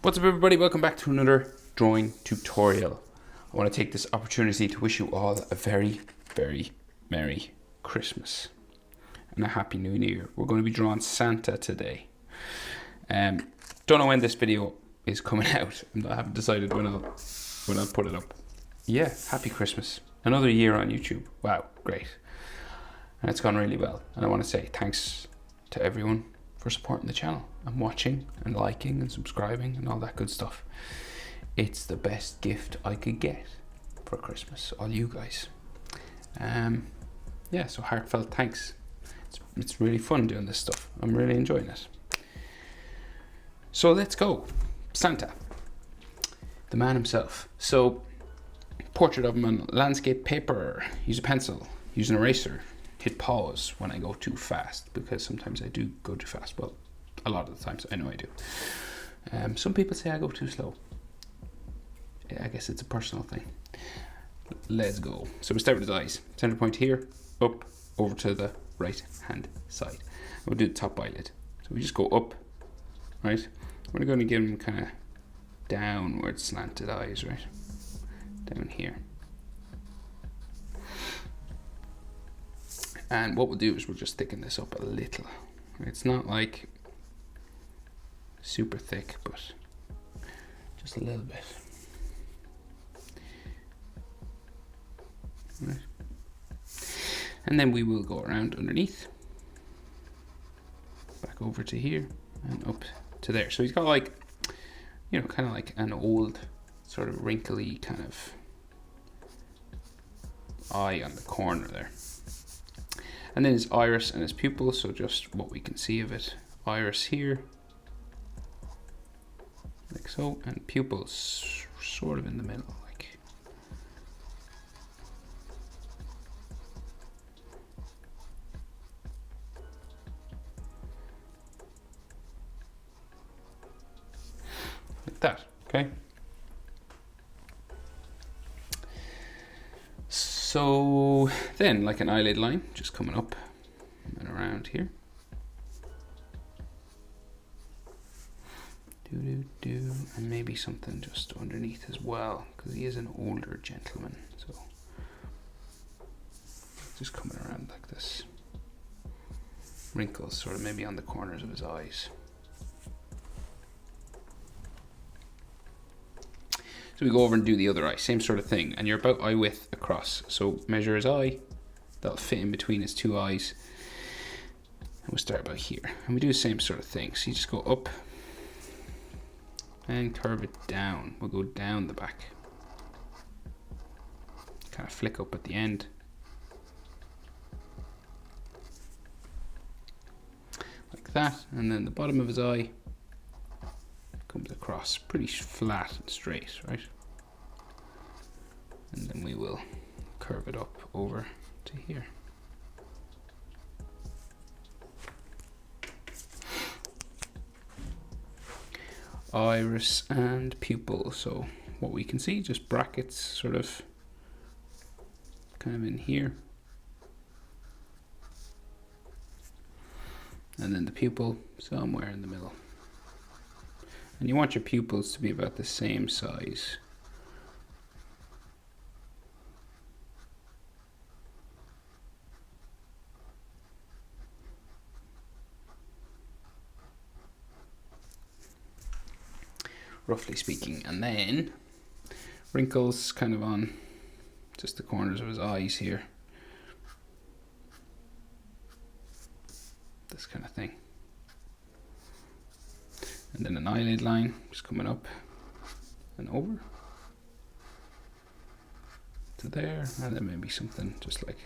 What's up everybody, welcome back to another drawing tutorial. I want to take this opportunity to wish you all a very, very Merry Christmas and a Happy New Year. We're going to be drawing Santa today. Don't know when this video is coming out. I haven't decided when I'll put it up. Yeah, Happy Christmas. Another year on YouTube. Wow, great. And it's gone really well. And I want to say thanks to everyone for supporting the channel and watching and liking and subscribing and all that good stuff. It's the best gift I could get for Christmas, all you guys. Yeah, so heartfelt thanks. It's really fun doing this stuff. I'm really enjoying it. So let's go. Santa, the man himself. So portrait of him on landscape paper. Use a pencil, use an eraser. Hit pause when I go too fast, because sometimes I do go too fast. Well, a lot of the times I know I do. Some people say I go too slow. Yeah, I guess it's a personal thing. Let's go. So we start with his eyes. Center point here, up, over to the right hand side. We'll do the top eyelid. So we just go up, right? We're going to give him kind of downward slanted eyes, right? Down here. And what we'll do is we'll just thicken this up a little. It's not like super thick, but just a little bit. Right. And then we will go around underneath, back over to here, and up to there. So he's got like, you know, kind of like an old, sort of wrinkly kind of eye on the corner there. And then his iris and his pupil, so just what we can see of it. Iris here, like so, and pupils sort of in the middle, like. Like that, okay? So then, like an eyelid line, just coming up and around here. And maybe something just underneath as well, because he is an older gentleman. So just coming around like this. Wrinkles sort of maybe on the corners of his eyes. So we go over and do the other eye, same sort of thing, and you're about eye width across. So measure his eye, that'll fit in between his two eyes. And we'll start about here. And we do the same sort of thing. So you just go up and curve it down. We'll go down the back. Kind of flick up at the end. Like that. And then the bottom of his eye comes across pretty flat and straight, right? And then we will curve it up over to here. Iris and pupil, so what we can see, just brackets sort of kind of in here. And then the pupil somewhere in the middle. And you want your pupils to be about the same size. Roughly speaking. And then wrinkles kind of on just the corners of his eyes here. This kind of thing. And then an eyelid line just coming up and over to there, and then maybe something just like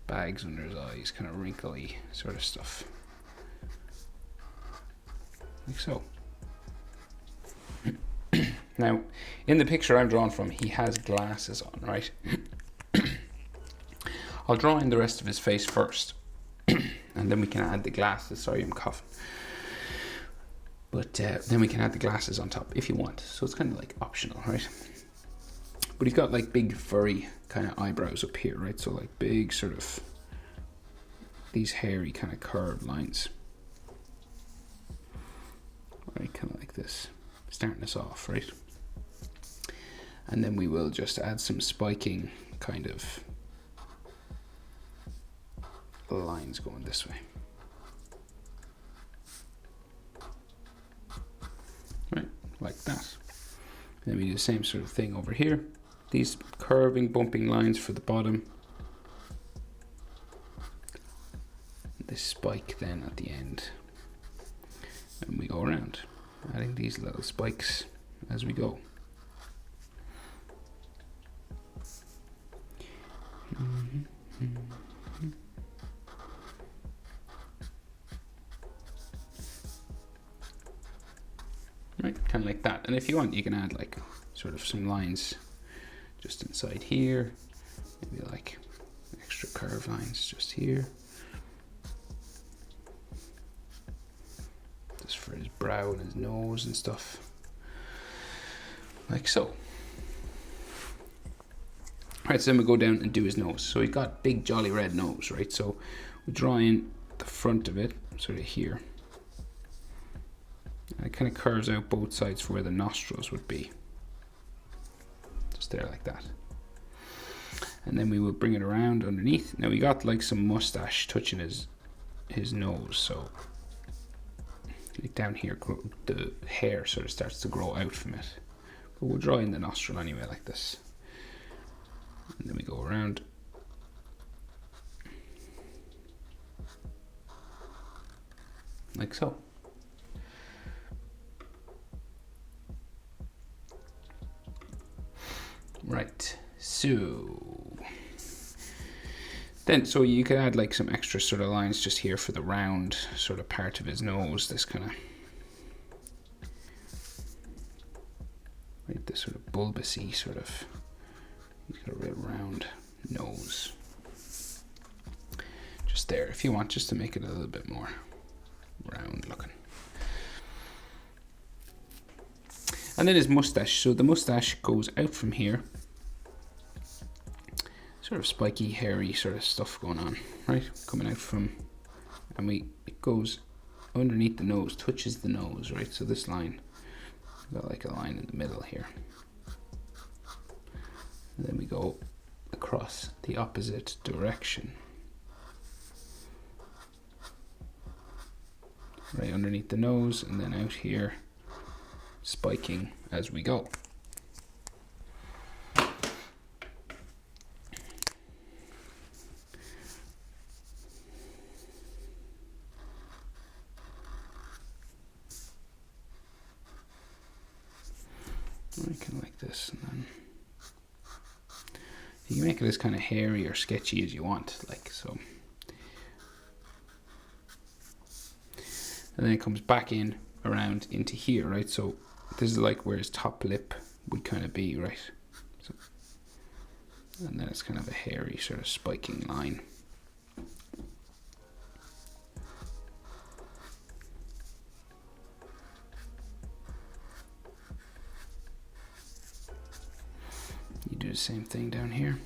bags under his eyes, kind of wrinkly sort of stuff, like so. Now, in the picture I'm drawn from, he has glasses on, right? I'll draw in the rest of his face first, and then we can add the glasses. Sorry, I'm coughing. But then we can add the glasses on top if you want. So it's kind of like optional, right? But he's got like big furry kind of eyebrows up here, right? So like big sort of these hairy kind of curved lines. Right, kind of like this. starting us off, right? And then we will just add some spiking kind of lines going this way. Right, like that. And then we do the same sort of thing over here. These curving, bumping lines for the bottom. This spike then at the end. And we go around, adding these little spikes as we go. Right, kind of like that. And if you want, you can add like sort of some lines just inside here, maybe like extra curve lines just here, just for his brow and his nose and stuff, like so. Right, so then we go down and do his nose. So he's got big jolly red nose, right? So we draw in the front of it, sort of here. And it kind of curves out both sides for where the nostrils would be. Just there like that. And then we will bring it around underneath. Now we got like some mustache touching his nose, so like down here the hair sort of starts to grow out from it. But we'll draw in the nostril anyway like this. And then we go around. Like so. Right, so then, so you could add like some extra sort of lines just here for the round sort of part of his nose, this kind of, right, this sort of bulbousy sort of, he's got a real round nose. Just there, if you want, just to make it a little bit more round looking. And then his mustache, so the mustache goes out from here. Sort of spiky, hairy sort of stuff going on, right? Coming out from, and it goes underneath the nose, touches the nose, right? So this line, got like a line in the middle here. And then we go across the opposite direction. Right underneath the nose, and then out here, spiking as we go. Kind of like this, and then you can make it as kind of hairy or sketchy as you want, like so. And then it comes back in around into here, right? So this is like where his top lip would kind of be, right? So, and then it's kind of a hairy sort of spiking line. You do the same thing down here.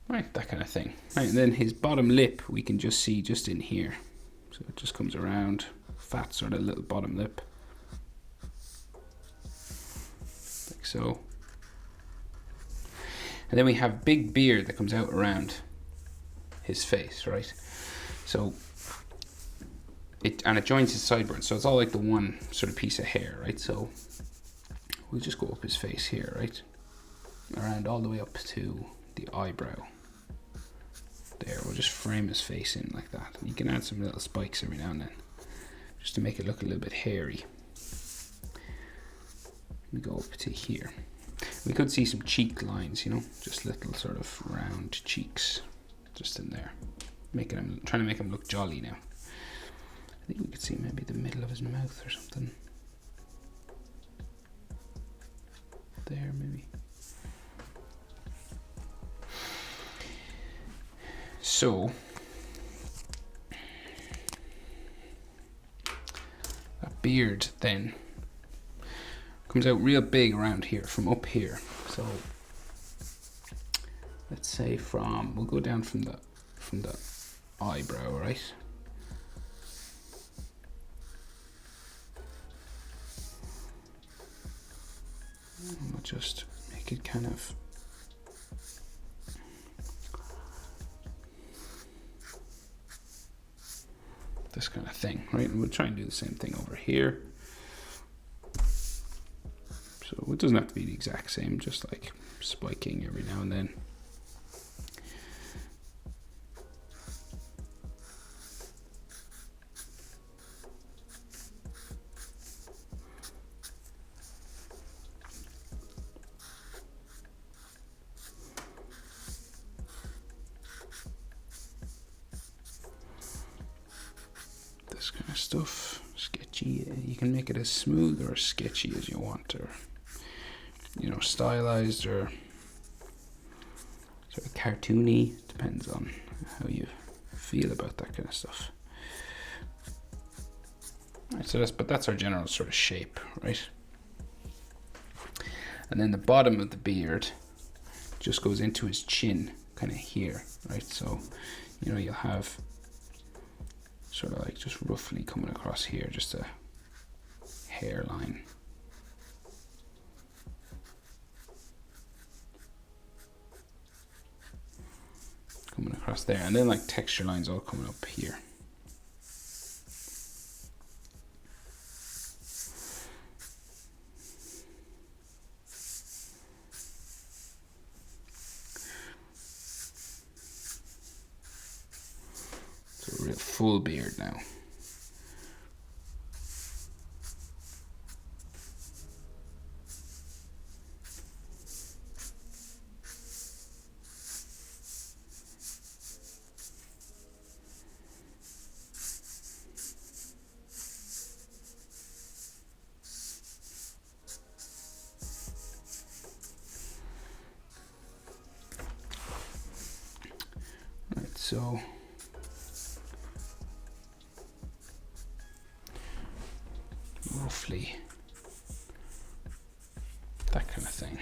Right, that kind of thing. Right, and then his bottom lip we can just see just in here. So it just comes around, fat sort of little bottom lip. Like so. And then we have big beard that comes out around his face, right? So it joins his sideburns, so it's all like the one sort of piece of hair, right? So we'll just go up his face here, right? Around all the way up to the eyebrow. There, we'll just frame his face in like that. And you can add some little spikes every now and then, just to make it look a little bit hairy. We go up to here. We could see some cheek lines, you know, just little sort of round cheeks, just in there, trying to make him look jolly now. I think we could see maybe the middle of his mouth or something. there maybe. So that beard then comes out real big around here from up here. So let's say we'll go down from the eyebrow, right? And we'll just make it kind of this kind of thing, right? And we'll try and do the same thing over here. So it doesn't have to be the exact same, just like spiking every now and then. This kind of stuff, sketchy. You can make it as smooth or as sketchy as you want, or stylized or sort of cartoony. Depends on how you feel about that kind of stuff. Right, so that's our general sort of shape, right? And then the bottom of the beard just goes into his chin, kind of here, right? So you'll have sort of like just roughly coming across here, just a hairline. Coming across there, and then like texture lines all coming up here. So a real full beard now. So roughly that kind of thing.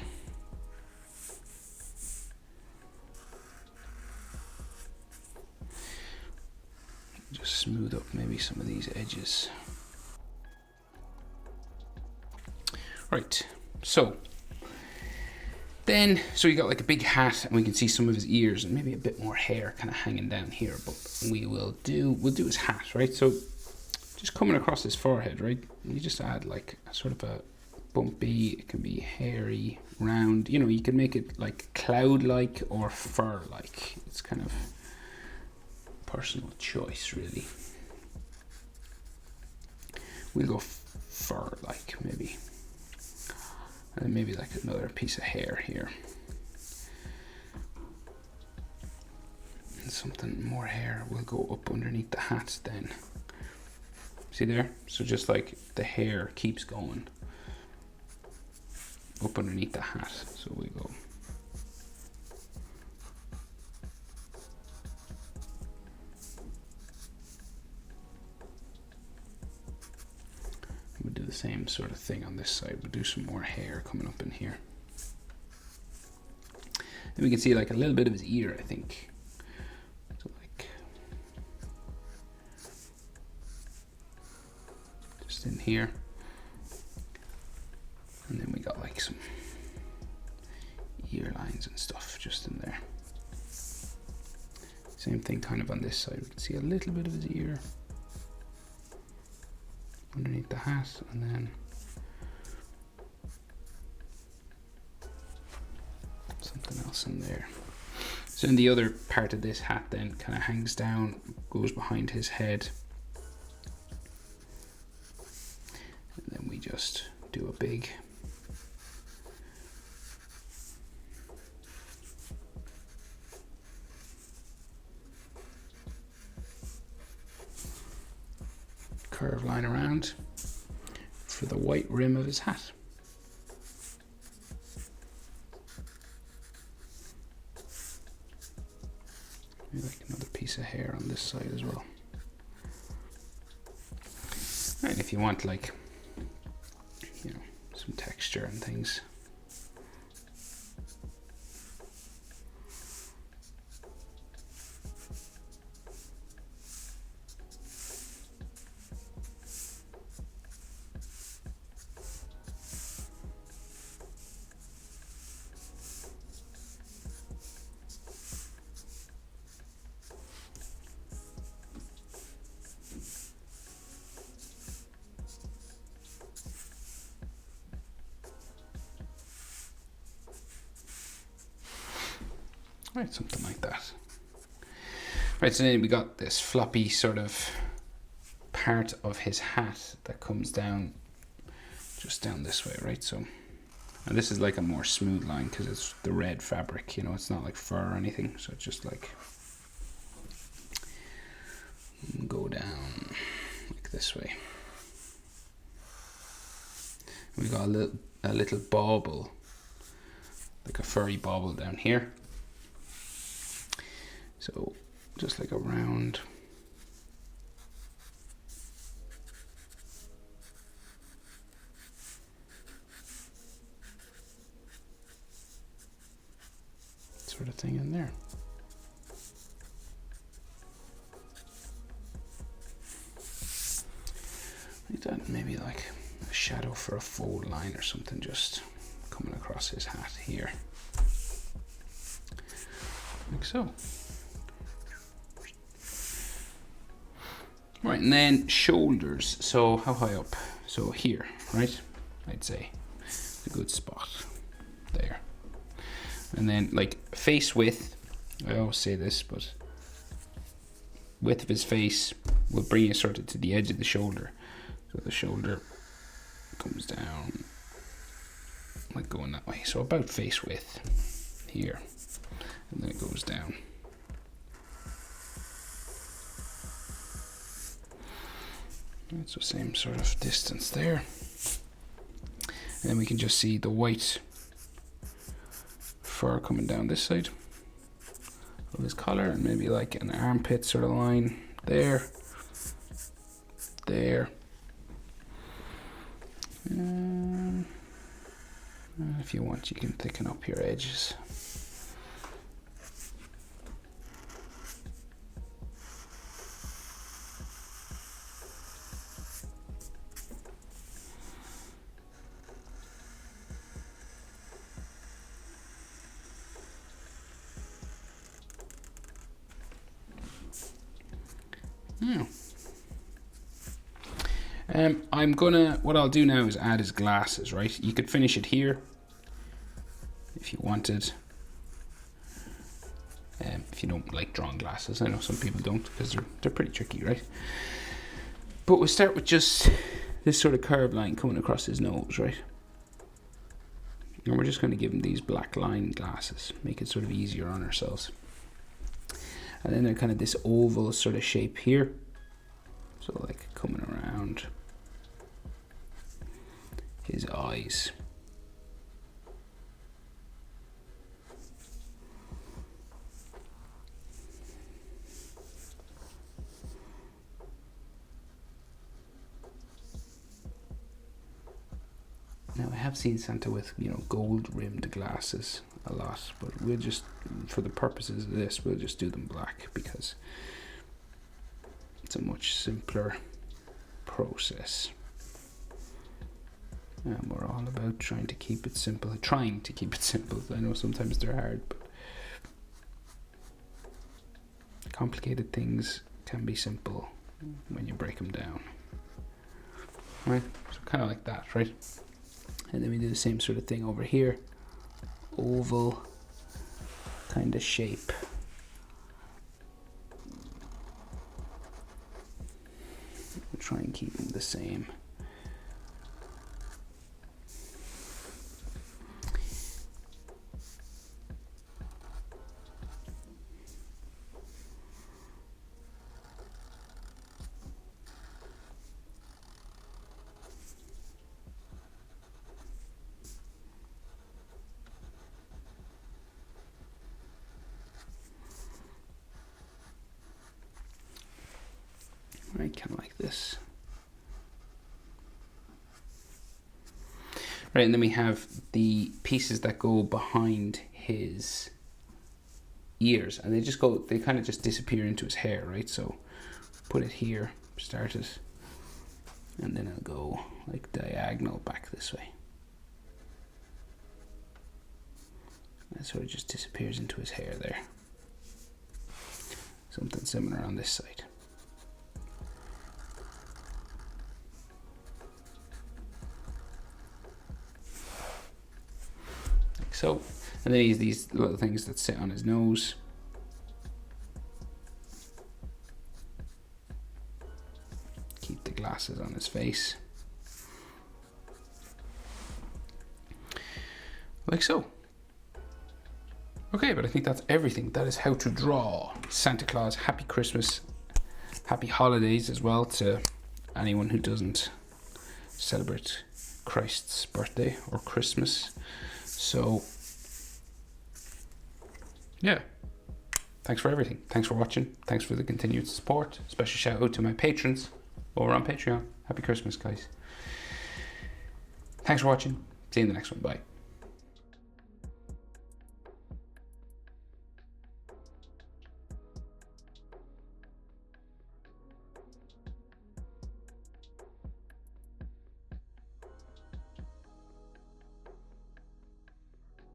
Just smooth up maybe some of these edges. Right, so you got like a big hat, and we can see some of his ears and maybe a bit more hair kind of hanging down here, but we'll do his hat, right? So just coming across his forehead, right? You just add like a sort of a bumpy, it can be hairy, round, you can make it like cloud-like or fur-like. It's kind of personal choice, really. We'll go fur-like maybe. And then maybe like another piece of hair here. And something more hair will go up underneath the hat then. See there? So just like the hair keeps going up underneath the hat. So we go. We'll do the same sort of thing on this side. We'll do some more hair coming up in here. Then we can see like a little bit of his ear, I think. So like just in here. And then we got like some ear lines and stuff just in there. Same thing kind of on this side. We can see a little bit of his ear underneath the hat, and then something else in there. So then the other part of this hat then kind of hangs down, goes behind his head, and then we just do a big curve line around for the white rim of his hat. Maybe like another piece of hair on this side as well. And if you want like, you know, some texture and things. Right, something like that. Right, so then we got this floppy sort of part of his hat that comes down just down this way, right? So, and this is like a more smooth line because it's the red fabric, you know, it's not like fur or anything. So it's just like go down like this way. We got a little bauble, like a furry bauble down here. So just like a round. Sort of thing in there. Like that, maybe like a shadow for a fold line or something just coming across his hat here. Like so. Right, and then shoulders. So how high up? So here, right? I'd say a good spot there. And then like face width, I always say this, but width of his face will bring you sort of to the edge of the shoulder. So the shoulder comes down, like going that way. So about face width here, and then it goes down. It's the same sort of distance there. And then we can just see the white fur coming down this side of his collar, and maybe like an armpit sort of line there, there. If you want, you can thicken up your edges. Yeah. What I'll do now is add his glasses, right? You could finish it here if you wanted. If you don't like drawing glasses, I know some people don't because they're pretty tricky, right? But we'll start with just this sort of curved line coming across his nose, right? And we're just going to give him these black line glasses, make it sort of easier on ourselves. And then they're kind of this oval sort of shape here. So like coming around his eyes. Now I have seen Santa with, you know, gold rimmed glasses a lot, but we'll just, for the purposes of this, we'll just do them black because it's a much simpler process. And we're all about trying to keep it simple. I know sometimes they're hard, but complicated things can be simple when you break them down. Right? So kind of like that, right? And then we do the same sort of thing over here. Oval kind of shape. We'll try and keep them the same. kind of like this. Right, and then we have the pieces that go behind his ears, and they kind of just disappear into his hair, right? So put it here, start it, and then it'll go like diagonal back this way. And so it just disappears into his hair there. Something similar on this side. Like so. And then he has these little things that sit on his nose. Keep the glasses on his face. Like so. Okay, but I think that's everything. That is how to draw Santa Claus. Happy Christmas. Happy holidays as well to anyone who doesn't celebrate Christ's birthday or Christmas. So, yeah. Thanks for everything. Thanks for watching. Thanks for the continued support. Special shout out to my patrons over on Patreon. Happy Christmas, guys. Thanks for watching. See you in the next one. Bye.